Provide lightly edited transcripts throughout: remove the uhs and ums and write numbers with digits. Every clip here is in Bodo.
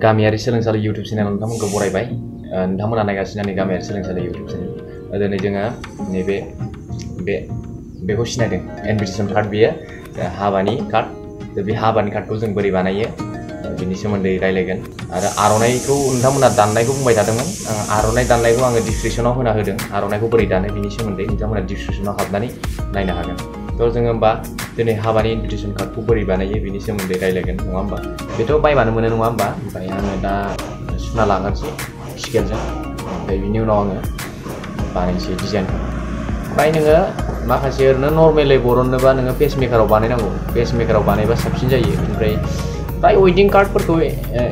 गामियारि सोलोंसालि YouTube चेनेल नोंथांमोनखौ बरायबाय। नोंथांमोना नायगासिनो आंनि गामियारि सोलोंसालि YouTube चेनेल। दिनै जोङो नैबे बेखौ सिनायदों इनभिटेसन कार्ड बेयो हाबानि कार्ड। बे हाबानि कार्डखौ जों बोरै बानायो बिनि सोमोन्दै रायलायगोन। आरो आर'नाइखौ नोंथांमोना दाननायखौ बुंबाय थादोंमोन। आर'नाइ दाननायखौ आङो डिसक्रिपसनाव होना होदों। आर'नाइखौ बोरै दानो बिनि सोमोन्दै नोंथांमोना डिसक्रिपसनाव हाबनानै नायनो हागोन। थ' जोङो होमबा दिनै हाबानि इनभिटेसन कार्डखौ बोरै बानायो बिनि सोमोन्दै रायलायगोन नङा होमबा? बेथ' बायबानो मोनो नङा होमबा? ओमफ्राय आङो दा सुना लागोनसै स्केलजों। ओमफ्राय बिनि उनाव आङो बानायनोसै डिजाइनखौ। ओमफ्राय नोङो माखासे ओरैनो नर्मेलै बरननोबा नोङो पेसमेकाराव बानायनांगौ। पेसमेकाराव बानायबा साबसिन जायो। ओमफ्राय फ्राय वेडिं कार्डफोरखौ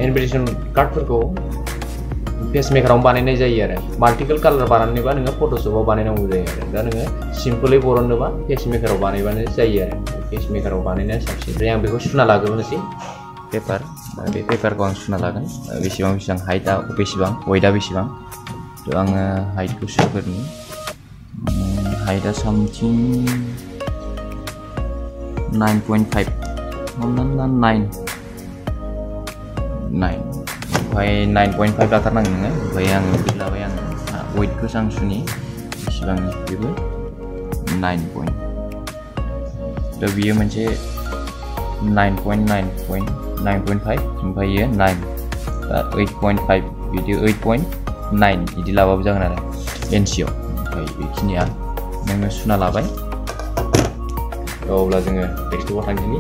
इनभिटेसन कार्डफोरखौ पेसमेकारावनो बानायनाय जायो आरो। माल्टिपल कालार बानायनोबा नोङो फट'शपआव बानायनांगौ जायो आरो। दा नोङो सिम्पलै बरननोबा पेसमेकाराव बानायबानो जायो आरो। पेसमेकाराव बानायनाया साबसिन। ओमफ्राय आं बेखौ सुना लाग्रोनोसै पेपार। बे पेपारखौ आं सुना लागोन बेसेबां हाइटआ बेसेबां वेटआ बेसेबां। थ' आङो हाइटखौ सुग्रोनि। हाइटआ सामथिं 9.5 हमनानै ला 9 ओमफ्राय 9.5 लाथारनांगोन नोङो। ओमफ्राय आङो बिदि लाबाय। आङो वेटखौसो आं सुनि बेसेबांनि बेबो 9. दा बियो मोनसे 9.5 ओमफ्राय 9 दा 8.5 बिदि 8.9 बिदि लाबाबो जागोन आरो इन्सियाव। ओमफ्राय बेखिनिया नोङो सुना लाबाय। अब्ला जोङो टेक्सटबुकआव थांदिनि।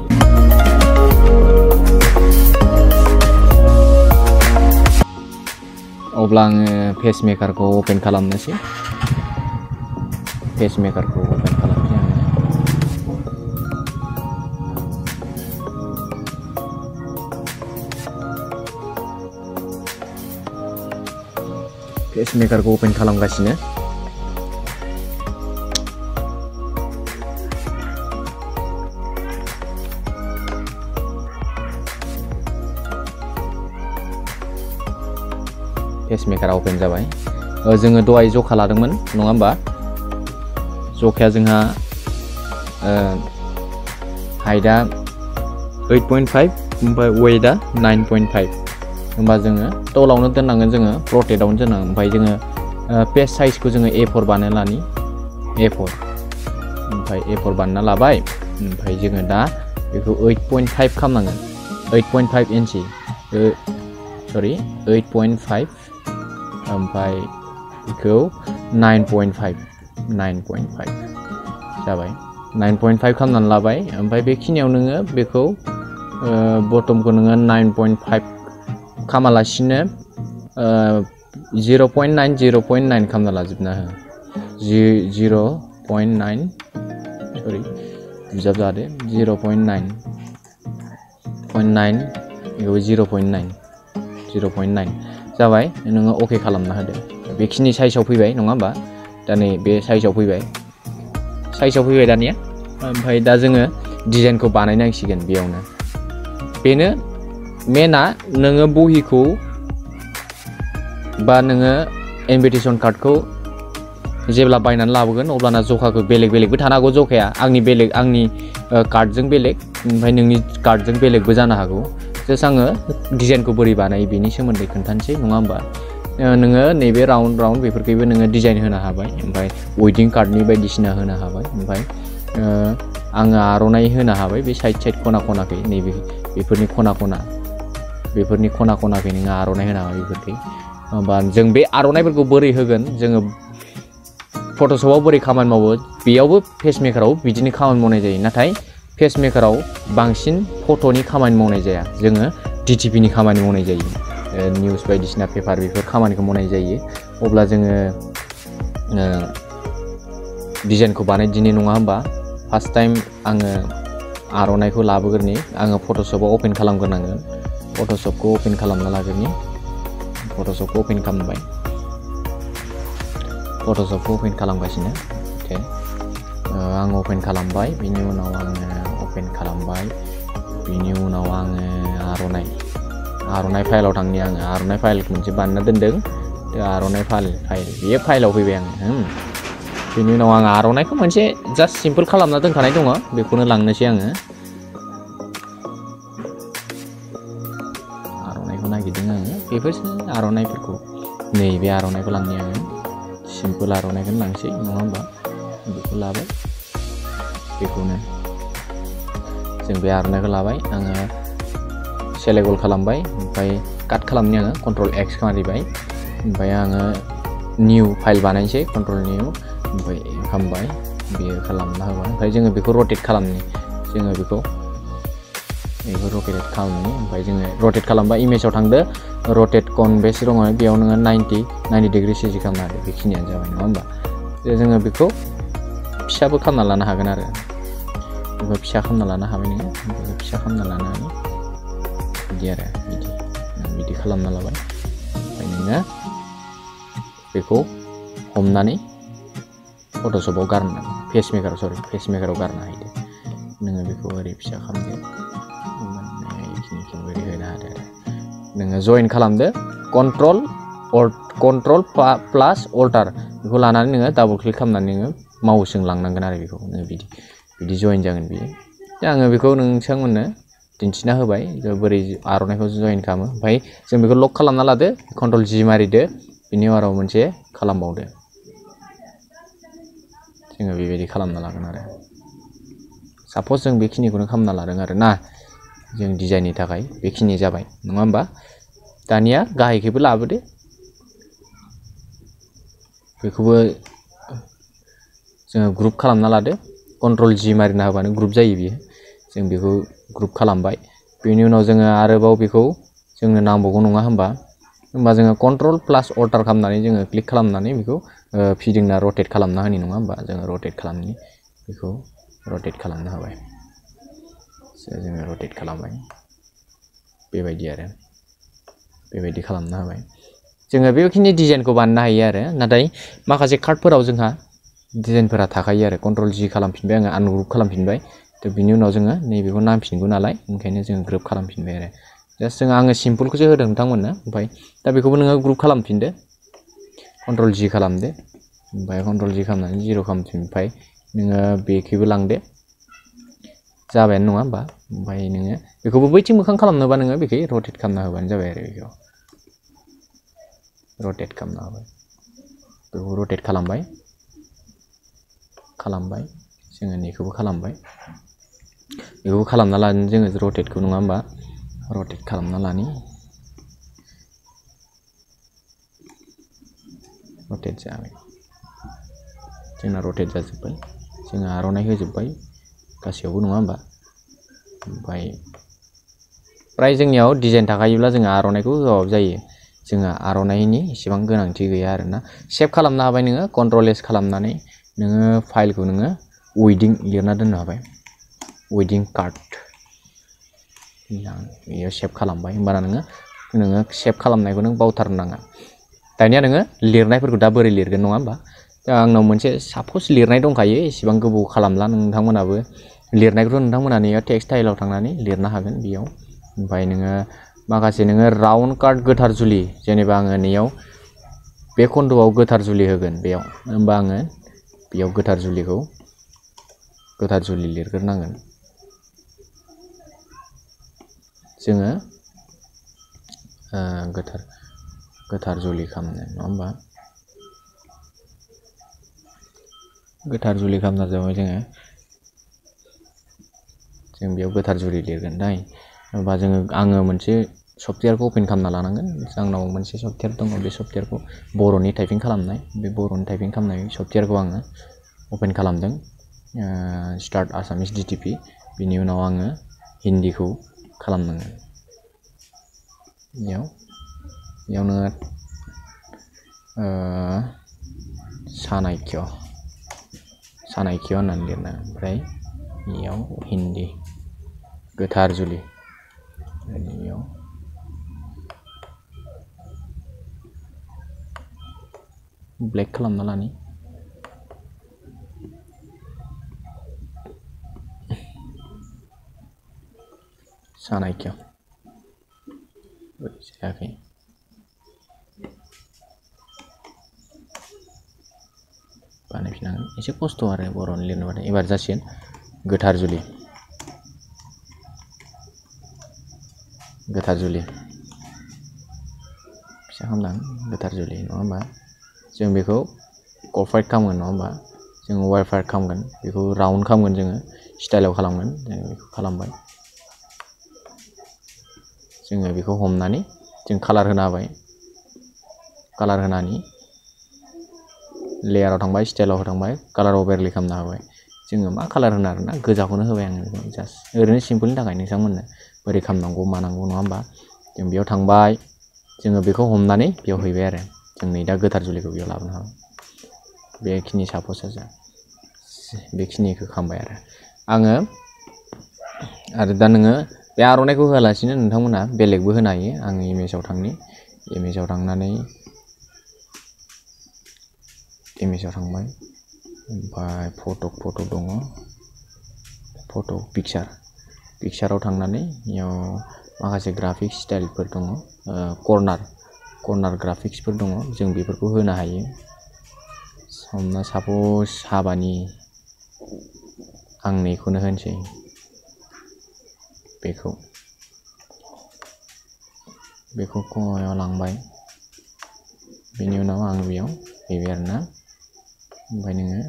अब्ला आङो पेसमेकारखौ अपेन खालामनोसै। पेसमेकारखौ अपेन खालामनोसै आङो। पेसमेकारखौ अपेन खालामगासिनो। पेसमेकारा अपेन जाबाय। जोङो दहाय जखा लादोंमोन नङा होमबा? जखाया जोंहा हाइटआ 8.5 ओमफ्राय वेटआ 9.5। होमबा जोङो टलावनो दोननांगोन, जोङो प्रटेक्टआवनो दोननांगोन। ओमफ्राय जोङो पेज साइजखौ जोङो A4 बानायना लानि। A4 ओमफ्राय A4 बानायना लाबाय। ओमफ्राय जोङो दा बेखौ 8.5 खालामनांगोन। 8.5 इन्सि सरि 8.5 ओमफ्राय बेखौ 9.5 जाबाय। 9.5 खालामनानै लाबाय। ओमफ्राय बेखिनियाव नोङो बेखौ बटमखौ नोङो 9.5 खालामालासिनो 0.9 खालामना लाजोबना हो। 0.9 सरि बिजाब जादो 0.9 बेखौ 0.9 जाबाय। नोङो अके खालामना होदो। बेखिनि साइजआव फैबाय नङा होमबा? दा नै बे साइजआव फैबाय दानिया। ओमफ्राय दा जोङो डिजाइनखौ बानायनांसिगोन बेयावनो। बेनो मेना नोङो बहिखौ बा नोङो इनभिटेसन कार्डखौ जेब्ला बायनानै लाबोगोन अब्लाना जखाखौ बेलेगबो थानो हागौ। जखाया आंनि कार्डजों बेलेग ओमफ्राय नोंनि कार्डजों बेलेगबो जानो हागौ। जास्ट आङो डिजाइनखौ बोरै बानायो बेनि सोमोन्दै खोन्थानोसै नङा होमबा? नोङो नैबे राउन्ड बेफोरखौबो नोङो डिजाइन होनो हाबाय। ओमफ्राय वेडिं कार्डनि बायदिसिना होनो हाबाय। ओमफ्राय आङो आर'नाइ होनो हाबाय बे साइड खना खनाखै। नैबे बेफोरनि खना खनाखै नोङो आर'नाइ होनो हाबाय बेफोरखै। होमबा जों बे आर'नाइफोरखौ बोरै होगोन, जोङो फट'शपआव बोरै खामानि मावो बेयावबो पेसमेकाराव बिदिनो खामानि मावनाय जायो। नाथाय पेसमेकाराव बांसिन फट'नि खामानि मावनाय जाया। जोङो DTPनि खामानि मावनाय जायो। निउस बायदिसिना पेपार बेफोर खामानिखौ मावनाय जायो। अब्ला जोङो डिजाइनखौ बानायदिनि नङा होमबा? फार्स्ट टाइम आङो आर'नाइखौ लाबोग्रोनि। आङो फट'शपआव अपेन खालामग्रोनांगोन। फट'शपखौ अपेन खालामना लाग्रोनि। फट'शपखौ अपेन खालामबाय। फट'शपखौ अपेन खालामगासिनो। अके आं अपेन खालामबाय। बिनि उनाव आङो अपेन खालामबाय। बिनि उनाव आङो आर'नाइ फाइलाव थांनि। आङो आर'नाइ फाइल मोनसे बानायना दोनदों। आर'नाइ फाइल बेयो फाइलाव फैबाय आङो। बिनि उनाव आङो आर'नाइखौ मोनसे जास्ट सिम्पोल खालामना दोनखानाय दङ। बेखौनो लांनोसै आङो। नागिरदों आङो बेफोरसो आर'नाइफोरखौ नैबे आर'नाइखौ लांनि आङो सिम्पोल आर'नाइखौनो लांसै नङा होमबा बेखौ लाबाय बेखौनो जों बे आर'नाइखौ लाबाय आङो सेलेक्ट अल खालामबाय ओमफ्राय काट खालामनि आङो कन्ट्रल एक्स मारिबाय ओमफ्राय आङो निउ फाइल बानायनोसै कन्ट्रल निउ ओमफ्राय खालामबाय बेयो खालामना होबाय ओमफ्राय जोङो बेखौ रटेट खालामनि जोङो बेखौ रटेट खालामनि ओमफ्राय जोङो रटेट खालामबा इमेजाव थांदो रटेट कनभेक्स दङ बेयाव नोङो 90 डिग्री चेन्ज खालामनो हादो बेखिनियानो जाबाय नङा होमबा जोङो बेखौ फिसाबो खालामना लानो हागोन आरो बेखौ फिसा खालामना लानो हाबाय नोङो बेखौ फिसा खालामना लानानै बिदि आरो बिदि खालामना लाबाय ओमफ्राय नोङो बेखौ हमनानै फट'शपआव गारना पेजमेकाराव गारना होदो नोङो बेखौ ओरै फिसा खालामदो बेखिनिखौ ओरै होनो हादो आरो नोङो जइन खालामदो कन्ट्रल प्लास अल्टार बेखौ लानानै नोङो डाबल क्लिक खालामनानै नोङो माउसजों लांनांगोन आरो बेखौ नोङो बिदि जइन जागोन बियो आङो बेखौ नोंथांमोननो दिन्थिना होबाय बोरै आर'नाइखौ जइन खालामो ओमफ्राय जों बेखौ लक खालामना लादो कन्ट्रल G मारिदो बिनि उनाव मोनसे खालामबावदो जोङो बेबायदि खालामना लागोन आरो साप'ज जों बेखिनिखौनो खालामना लादों आरो ना जों डिजाइननि थाखाय बेखिनि जाबाय नङा होमबा दानिया गाहायखैबो लाबोदो बेखौबो जोङो ग्रुप खालामना लादो कन्ट्रल G मारिना होबानो ग्रुप जायो बियो जों बेखौ ग्रुप खालामबाय बेनि उनाव जोङो आरोबाव बेखौ जोंनो नांबावगौ नङा होमबा जोङो कन्ट्रल प्लास अल्टार खालामनानै जोङो क्लिक खालामनानै बेखौ फिदिंना रटेट खालामना होनि नङा होमबा जोङो रटेट खालामनि बेखौ रटेट खालामना होबाय जोङो रटेट खालामबाय बेबायदि आरो बेबायदि खालामना होबाय जोङो बेखिनि डिजाइनखौ बानायनो हायो आरो नाथाय माखासे कार्डफोराव जोंहा डिजाइनफोरा थाखायो आरो कन्ट्रल G खालामफिनबाय आङो आनग्रुप खालामफिनबाय थ' बिनि उनाव जोङो नैबेखौ नांफिनगौ नालाय ओंखायनो जोङो ग्रुप खालामफिनबाय आरो जास्ट आङो सिम्पोलखौसो होदों नोंथांमोननो ओमफ्राय दा बेखौबो नोङो ग्रुप खालामफिनदो कन्ट्रल G खालामदो ओमफ्राय कन्ट्रल G खालामनानै 0 खालामफिनबाय नोङो बेखैबो लांदो जाबायानो नङा होमबा ओमफ्राय नोङो बेखौबो बैथिं मोखां खालामनोबा नोङो बेखै रटेट खालामना होबानो जाबाय आरो बेखौ रटेट खालामना होबाय बेखौ रटेट खालामबाय जोङो बेखौबो खालामबाय बेखौबो खालामना लानो जोङो रटेटखौ नङा होमबा रटेट खालामना लानि रटेट जाबाय जोंना रटेट जाजोब्बाय जोङो आर'नाइ होजोब्बाय गासैयावबो नङा होमबा ओमफ्राय प्राय जोंनियाव डिजाइन थाखायोब्ला जोङो आर'नाइखौ होआबाबो जायो जोङो आर'नाइनि एसेबां गोनांथि गैया आरोना सेभ खालामनो हाबाय नोङो कन्ट्रल S खालामनानै नोङो फाइलखौ नोङो वेडिं लिरना दोननो हाबाय वेडिं कार्ड बेयाव सेभ खालामबाय होमबाना नोङो सेभ खालामनायखौ नों बावथारनो नाङा दानिया नोङो लिरनायफोरखौ दा बोरै लिरगोन नङा होमबा दा आंनाव मोनसे साप'ज लिरनाय दंखायो एसेबां गोबाव खालामला नोंथांमोनाबो लिरनायखौथ' नोंथांमोना नैयाव टेक्स्ट स्टाइलाव थांनानै लिरनो हागोन बेयाव ओमफ्राय नोङो माखासे नोङो राउन्ड कार्ड गोथार जुलि जेनेबा आङो नैयाव बे खन्द'आव गोथार जुलि होगोन बेयाव होमबा आङो बेयाव गोथार जुलि लिरग्रोनांगोन जोङो गोथार जुलि खालामनो नङा होमबा गोथार जुलि खालामना जाबाय जों बेयाव गोथार जुलि लिरगोन दा होमबा आङो मोनसे सफ्टवेयारखौ अपेन खालामना लानांगोन आंनाव मोनसे सफ्टवेयार दङ बे सफ्टवेयारखौ बर'नि टाइपिं खालामनाय बे बर'नि टाइपिं खालामनाय सफ्टवेयारखौ आङो अपेन खालामदों स्टार्ट आसामिस DTP बिनि उनाव आङो हिन्दीखौ खालामनांगोन बेयाव नोङो सानायख्य होननानै लिरना ओमफ्राय बेयाव हिन्दी गोथार जुलि बेयाव ब्लेक खालामना लानि सानायख्य जायाखै बानायफिननांगोन एसे खस्थ' आरो बर'नि लिरनोबाथाय एबार जासिगोन गोथार जुलि फिसा खालामदां गोथार जुलि नङा होमबा जों बेखौ कलफाइट खालामगोन नङा होमबा जोङो वाइफाइट खालामगोन बेखौ राउन्ड खालामगोन जोङो स्टाइलाव खालामगोन जों बेखौ खालामबाय जोङो बेखौ हमनानै जों कालार होना होबाय कालार होनानै लेयाराव थांबाय स्टाइलाव थांबाय कालार ओभारले खालामना होबाय जोङो मा कालार होनो आरोना गोजाखौनो होबाय आङो जास्ट ओरैनो सिम्पोलनि थाखाय नोंथांमोननो बोरै खालामनांगौ मानांगौ नङा होमबा जों बेयाव थांबाय जोङो बेखौ हमनानै बेयाव हैबाय आरो जों नै दा गोथार जुलिखौ बेयाव लाबोनो हाबाय बेखिनि साप'ज जों बेखिनिखौ खालामबाय आरो आरो दा नोङो बे आर'नाइखौ होआलासिनो नोंथांमोना बेलेगबो होनो हायो आं इमेजाव थांनानै इमेजाव थांबाय ओमफ्राय फट' दङ फट' पिक्साराव थांनानै बेयाव माखासे ग्राफिक्स स्टाइलफोर दङ कर्नार ग्राफिक्सफोर दङ जों बेफोरखौ होनो हायो हमना साप'ज हाबानि आं नैखौनो होनसै बेखौ खमायाव लांबाय बेनि उनाव आं बेयाव हैबाय आरोना ओमफ्राय नोङो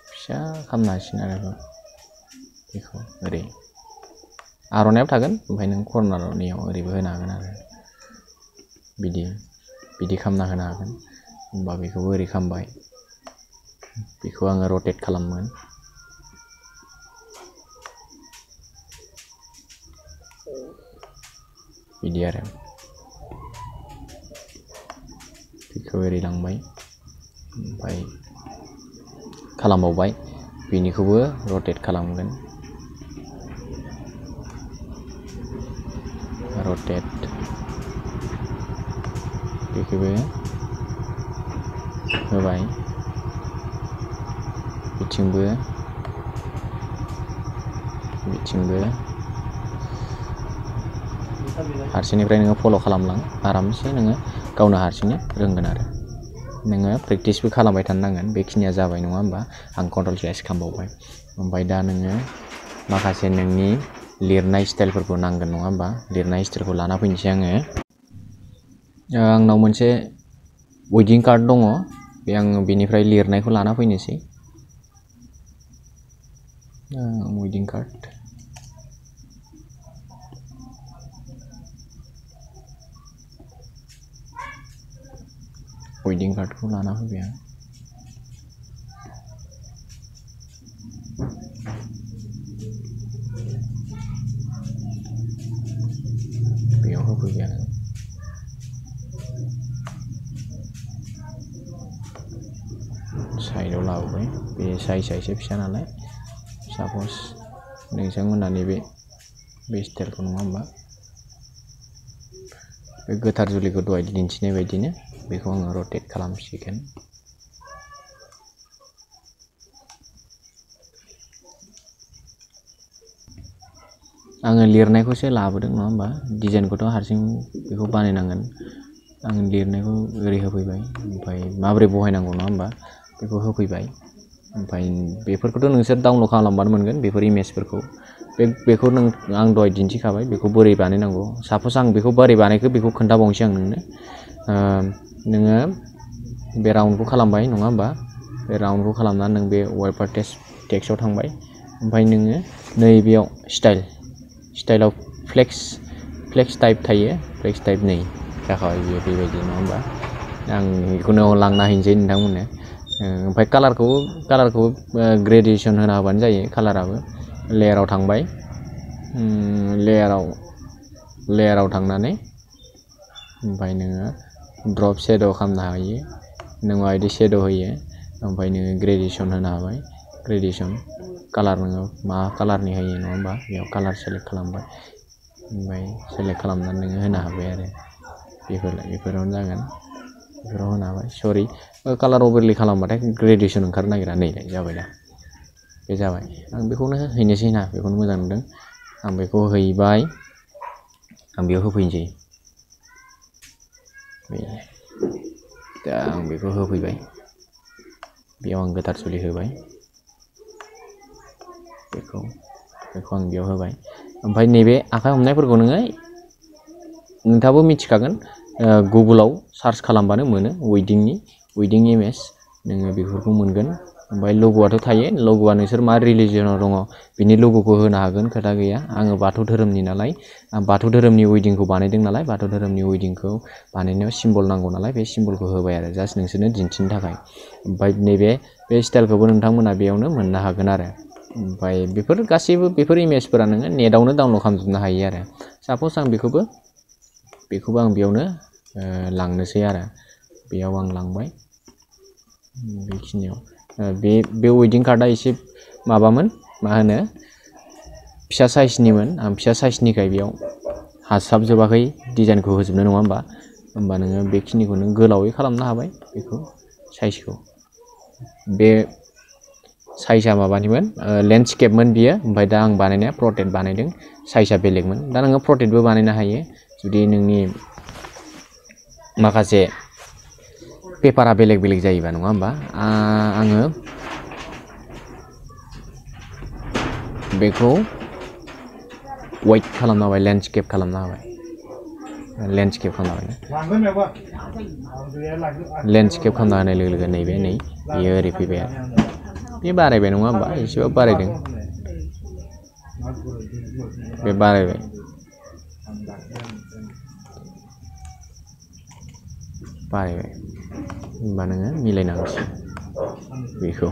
फिसा खालामनो हासिगोन आरो बेखौ ओरै आर'नाइयाव थागोन ओमफ्राय नों कर्नारनियाव ओरैबो होनो हागोन आरो बिदि खालामना होनो हागोन होमबा बेखौबो ओरै खालामबाय बेखौ आङो रटेट खालामगोन बिदि आरो बेखौ ओरै लांबाय ओमफ्राय खालामबावबाय बेनिखौबो रटेट खालामगोन रटेट बेखौबो होबाय बिथिंबो हारसिंनिफ्राय नोङो फल' खालामलां आरामसे नोङो गावनो हारसिंनो रोंगोन आरो नोङो प्रेक्टिसबो खालामबाय थानो नांगोन बेखिनिया जाबाय नङा होमबा आं कन्ट्रल चेन्ज खालामबावबाय ओमफ्राय दा नोङो माखासे नोंनि लिरनाय स्टाइलफोरखौ नांगोन नङा होमबा लिरनाय स्टाइलखौ लाना फैनोसै आंनाव मोनसे वेडिं कार्ड दङ बे आङो बेनिफ्राय लिरनायखौ लाना फैनोसै वेडिं कार्ड वेडिं कार्डखौ लाना फैबाय आं बेयाव होफैबाय आं साइडआव लाबोबाय बे साइजआ एसे फिसा नालाय साप'ज नोंथांमोना नैबे स्टाइलखौ नङा होमबा बे गोथार जुलिखौ दहाय दिन्थिनाय बायदिनो बेखौ आङो रटेट खालामसिगोन आङो लिरनायखौसो लाबोदों नङा होमबा डिजाइनखौथ' हारसिं बेखौ बानायनांगोन आं लिरनायखौ ओरै होफैबाय ओमफ्राय माबोरै बहायनांगौ नङा होमबा बेखौ होफैबाय ओमफ्राय बेफोरखौथ' नोंसोर डाउनलड खालामबानो मोनगोन बेफोर इमेजफोरखौ बेखौ आं दहाय दिन्थिखाबाय बेखौ बोरै बानायनांगौ साप'ज आं बेखौ बोरै बानायखो बेखौ खोन्थाबावनोसै आं नोङो बे राउन्डखौ खालामबाय नङा होमबा बे राउन्डखौ खालामनानै नों बे वाइपार टेक्सआव थांबाय ओमफ्राय नोङो नैबेयाव स्टाइलाव फ्लेक्स टाइप थायो फ्लेक्स टाइप नै जाखाबाय बियो बेबायदि नङा होमबा आं बेखौनो लांना हैनोसै नोंथांमोननो ओमफ्राय कालारखौ ग्रेडेसन होना होबानो जायो कालाराबो लेयाराव थांबाय लेयाराव थांनानै ओमफ्राय नोङो ड्रप शेड' खालामनो हायो नों माबायदि शेड' होयो ओमफ्राय नोङो ग्रेडेसन होनो हाबाय ग्रेडेसन कालार नोङो मा कालारनि होयो नङा होमबा बेयाव कालार सेलेक्ट खालामबाय ओमफ्राय सेलेक्ट खालामनानै नोङो होनो हाबाय आरो बेफोरावनो जागोन बेफोराव होनो हाबाय सरि कालार ओभारले खालामबाथाय ग्रेडेसन ओंखारनो नागिरा नै जाबाय दा बे जाबाय आं बेखौनो हैनोसै ना बेखौनो मोजां नुदों आं बेखौ हैबाय आं बेयाव होफैनोसै दा आं बेखौ होफैबाय बेयाव आं गोथार जुलि होबाय बेखौ आं बेयाव होबाय ओमफ्राय नैबे आखाइ हमनायफोरखौ नोंथाङाबो मिथिखागोन गुगोलाव सार्च खालामबानो मोनो वेडिं इमेज नोङो बेफोरखौ मोनगोन। ओमफ्राय लग'आथ' थायो, लग'आ नोंसोर मा रिलिजनाव दङ बिनि लग'खौ होनो हागोन, खोथा गैया। आङो बाथौ धोरोमनि नालाय, आं बाथौ धोरोमनि वेडिंखौ बानायदों नालाय, बाथौ धोरोमनि वेडिंखौ बानायनायाव सिम्बल नांगौ नालाय बे सिम्बलखौ होबाय आरो जास्ट नोंसोरनो दिन्थिनो थाखाय। ओमफ्राय नैबे स्टाइलखौबो नोंथांमोना बेयावनो मोननो हागोन आरो। ओमफ्राय बेफोर गासैबो बेफोर इमेजफोरा नोङो नेटआवनो डाउनलड खालामजोबनो हायो आरो। साप'ज आं बेखौबो आं बेयावनो लांनोसै आरो। बेयाव आं लांबाय बेखिनियाव। बे वेडिं कार्डआ एसे माबामोन, मा होनो, फिसा साइजनिमोन। आं फिसा साइजनिखाय बेयाव हास्लाबजोबाखै डिजाइनखौ होजोबनो, नङा होमबा? होमबा नोङो बेखिनिखौ नों गोलावै खालामनो हाबाय बेखौ साइजखौ। बे साइजआ माबानिमोन, लेन्डस्केपमोन बियो। ओमफ्राय दा आं बानायनाया प्रटेक्ट बानायदों, साइजआ बेलेगमोन। दा नोङो प्रटेक्टबो बानायनो हायो जुदि नोंनि माखासे पेपारा बेलेग जायोबा, नङा होमबा? आङो बेखौ वाइट खालामना होबाय, लेन्डस्केप खालामना होबाय, लेन्डस्केप खालामना होनाय लोगो लोगो नैबे बेयो ओरै फैबाय आरो। बे बारायबाय, नङा होमबा? एसेबाबो बारायदों, बे बारायबाय। होमबा नोङो मिलायना होसिगोन बेखौ।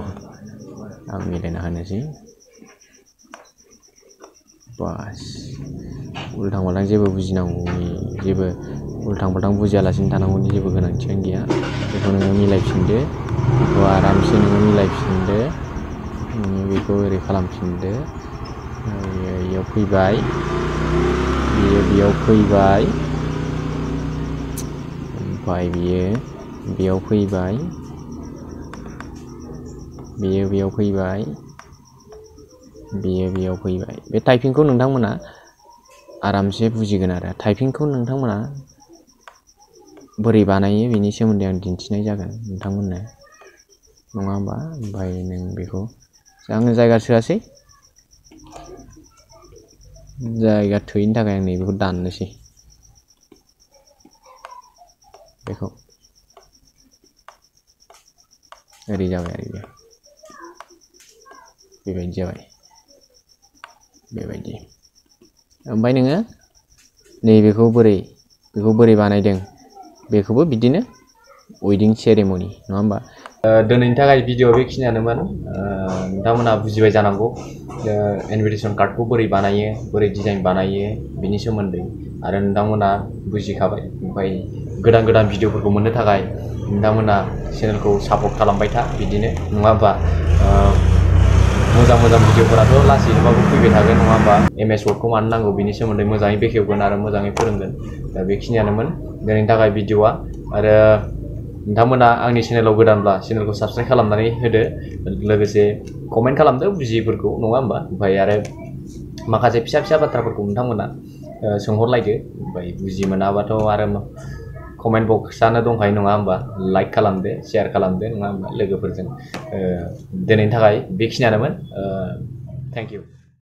आं मिलायना होनोसै। बास, उल्थां फाल्थां जेबो बुजिनांगौनि, जेबो उल्थां फाल्थां बुजियालासिनो थानांगौनि जेबो गोनांथियानो गैया। बेखौ नोङो मिलायफिनदो, बेखौ आरामसे नोङो मिलायफिनदो, नोङो बेखौ ओरै खालामफिनदो। बेयाव फैबाय, बेयाव फैबाय, ओमफ्राय बेयाव फैबाय, बेयाव फैबाय, बेयाव फैबाय। बे टाइपिंखौ नोंथांमोना आरामसे बुजिगोन आरो। टाइपिंखौ नोंथांमोना बोरै बानायो बेनि सोमोन्दै आं दिन्थिनाय जागोन नोंथांमोननो, नङा होमबा? ओमफ्राय नों बेखौ आङो जायगा थोआसै, जायगा थोयैनि थाखाय आं नैबेखौ दाननोसै। बेखौ ओरै जाबाय आरो बेबायदि जाबाय, बेबायदि। ओमफ्राय नोङो नैबेखौ बोरै बानायदों बेखौबो बिदिनो वेडिं सेरेमनि, नङा होमबा? दिनैनि थाखाय भिडिअ बेखिनियानोमोन। नोंथांमोना बुजिबाय जानांगौ इनभिटेसन कार्डखौ बोरै बानायो, बोरै डिजाइन बानायो बिनि सोमोन्दै, आरो नोंथांमोना बुजिखाबाय। ओमफ्राय गोदान भिडिअफोरखौ मोननो थाखाय नोंथांमोना चेनेलखौ सापर्ट खालामबाय था, बिदिनो, नङा होमबा? मोजां भिडिअफोराथ' लासैनोबाबो फैबाय थागोन, नङा होमबा? MS Wordखौ मानो नांगौ बिनि सोमोन्दै मोजाङै बेखेवगोन आरो मोजाङै फोरोंगोन। दा बेखिनियानोमोन दिनैनि थाखाय भिडिअआ। आरो नोंथांमोना आंनि चेनेलाव गोदानब्ला चेनेलखौ साबस्क्राइब खालामनानै होदो, लोगोसे कमेन्ट खालामदो बुजियिफोरखौ, नङा होमबा? ओमफ्राय आरो माखासे फिसा बाथ्राफोरखौ नोंथांमोना सोंहरलायदो। ओमफ्राय बुजि मोनाबाथ' आरो कमेन्ट बक्सआनो दंखायो, नङा होमबा? लाइक खालामदो, शेयार खालामदो, नङा होमबा? लोगोफोरजों। दिनैनि थाखाय बेखिनियानोमोन। Thank you.